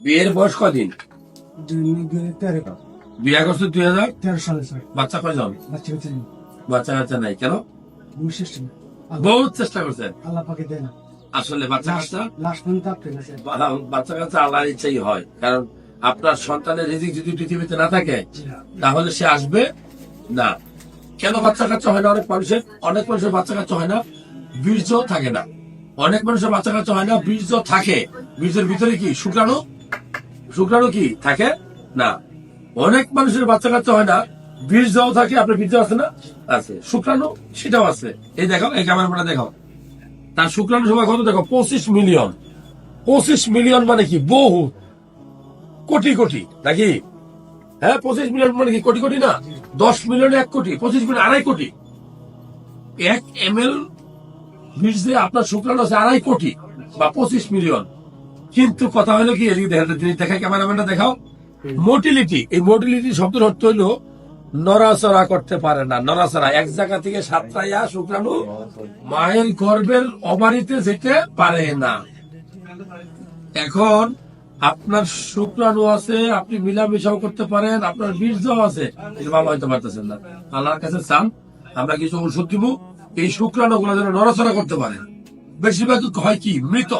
বিয়ের বয়স কদিন? 2013 বিয়ে করছে 13 সালে স্যার। বাচ্চা কয়জন? বাচ্চা কাচ্চা নেই, বাচ্চা কাচ্চা নাই কেন? বহু চেষ্টা নেই। বহুত চেষ্টা করছেন, আল্লাহ পাকে দেয় না। আসলে বাচ্চা কাচ্চা লাস্ট পর্যন্ত আপনি না স্যার। বাচ্চা কাচ্চা আল্লাহর ইচ্ছাই হয়। কারণ আপনার সন্তানের রিজিক যদি পৃথিবীতে না থাকে তাহলে সে আসবে না। কেন বাচ্চা কাচ্চা হয় না? অনেক মানুষের বাচ্চা কাচ্চা হয় না, বীর্য থাকে না। অনেক মানুষের বাচ্চা কাচ্চা হয় না, বীর্য থাকে। বীর্যের ভিতরে কি শুক্রাণু? শুক্রাণু কি থাকে না। অনেক মানুষের বাচ্চা কাচ্চা হয় না, বীর্যও থাকে। আপনার বীর্য আছে না? আছে। শুক্রাণু সেটাও আছে। এই দেখো, এই ক্যামেরা দেখাও, তার শুক্রাণু সময় কত দেখো, 25 মিলিয়ন। 25 মিলিয়ন মানে কি বহু, কোটি কোটি নাকি? হ্যাঁ, 25 মিলিয়ন মানে কি কোটি কোটি না? 10 মিলিয়নে 1 কোটি, 25 মিলিয়ন 2.5 কোটি। 1 ml বীর্যে আপনার শুক্রাণু আছে 2.5 কোটি বা 25 মিলিয়ন। কিন্তু কথা হলো কি, এদিকে দেখায়, ক্যামেরাম্যানটা দেখাও, মোটিলিটি। এই মোটিলিটি শব্দের অর্থ হলো নড়াচড়া করতে পারে না। নড়াচড়া, এক জায়গা থেকে সাতটাইয়া শুক্রাণু মায়ের গর্ভের অবারিতে যেতে পারে না। এখন আপনার শুক্রাণু আছে, আপনি মিলামিশাও করতে পারেন, আপনার বীর্য আছে, কিন্তু বাবা হইতে পারতেছেন না। আল্লাহর কাছে চান, আমরা কিছু ওষুধ দিব, এই শুক্রাণু গুলো যেন নড়াচড়া করতে পারে। বেশিরভাগ হয় কি, মৃত।